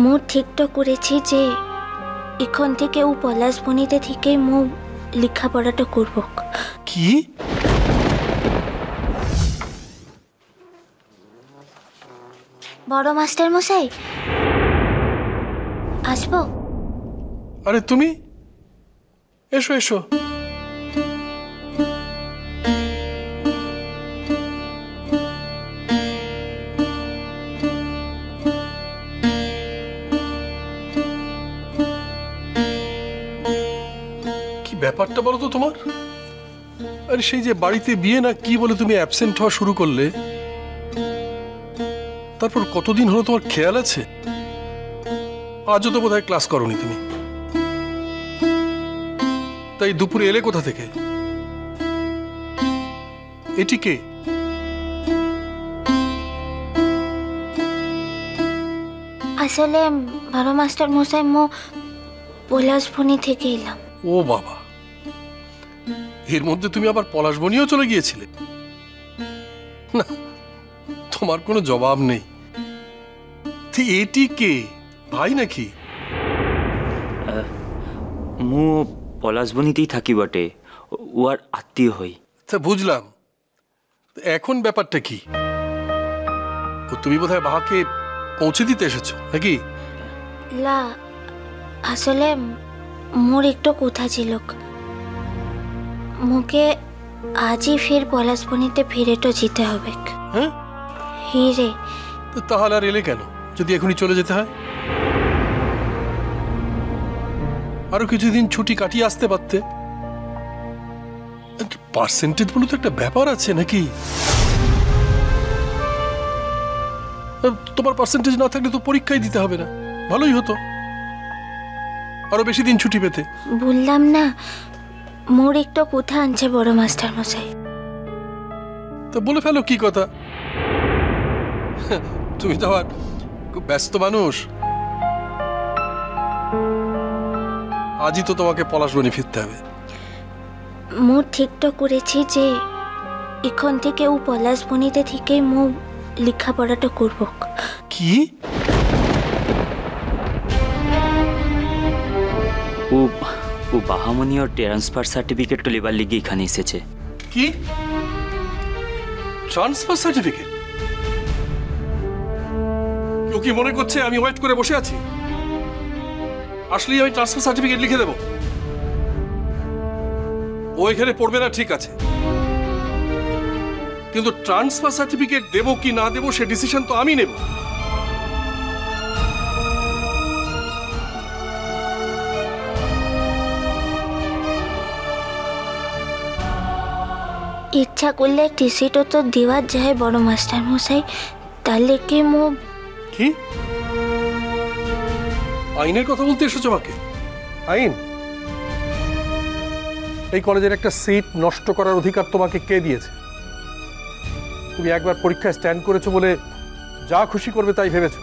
মু ঠিক তো করেছি যে এখন থেকে ও পলাশবনিতে থেকে মু লেখাপড়াটা করব। কি? বড় মাস্টার মশাই আসবো? আরে তুমি এসো এসো। ব্যাপারটা বলো তো তোমার। আরে সেই যে বাড়িতে বিয়ে না কি বলে তুমি অ্যাবসেন্ট হওয়া শুরু করলে, তারপর কতদিন হলো তোমার খেয়াল আছে? আজও তো বোধহয় ক্লাস করোনি তুমি, তাই দুপুরে এলে কোথা থেকে? এটি কে? আসলে বড় মাস্টার মশাই মু পলাশবনি থেকে এলাম। ও বাবা, এর মধ্যে তুমি আবার পলাশবনিও চলে গিয়েছিলে? না, তোমার কোনো জবাব নেই। এটি কে? ভাই নাকি? মু পলাশবনিতেই থাকি বটে, ও আর আত্মীয় হই। তা বুঝলাম, এখন ব্যাপারটা কি? তুমি বোধহয় বাহাকে পৌঁছে দিতে এসেছো নাকি? না, আসলে মোর একটু কথা ছিল, মুকে আজই ফের পলাশবনিতে ফিরে তো যেতে হবে। হ্যাঁ হিরে। তাহলে আর এলে কেন যদি এখনই চলে যেতে হয়? আরো কিছুদিন ছুটি কাটিয়ে আসতে পারতে। পার্সেন্টেজ বলে তো একটা ব্যাপার আছে নাকি? তোমার পার্সেন্টেজ না থাকলে তো পরীক্ষাই দিতে হবে না, ভালোই হতো আরো বেশি দিন ছুটি পেতে। বললাম না মোর একটু কথা আনছে বড় মাস্টার মশাই। তো বলে ফেলো কি কথা। তুমি তো আবার খুব ব্যস্ত মানুষ। আজই তো তোমাকে পলাশবনি ফিরতে হবে। মু ঠিক তো করেছি যে এখন থেকে ও পলাশবনিতে থেকে মু লেখাপড়াটা করব। কি? ও বাহামনি और ট্রান্সফার সার্টিফিকেট তো লেবার লিগে এখানে এসেছে। কি ট্রান্সফার সার্টিফিকেট? কেউ কি মনে করছে আমি ওয়েট করে বসে আছি? আসলেই আমি ট্রান্সফার সার্টিফিকেট লিখে দেব। ও এখানে পড়বে না ঠিক আছে, কিন্তু ট্রান্সফার সার্টিফিকেট দেব কি না দেব সে ডিসিশন তো আমি নেব। ইচ্ছা করলে টিসিটা তো দেওয়া যায় বড় মাস্টার মশাই, তাহলে কি মু। কি আইনের কথা বলতে এসেছো আমাকে? আইন? এই কলেজের একটা সিট নষ্ট করার অধিকার তোমাকে কে দিয়েছে? তুমি একবার পরীক্ষায় স্ট্যান্ড করেছো বলে যা খুশি করবে তাই ভেবেছো?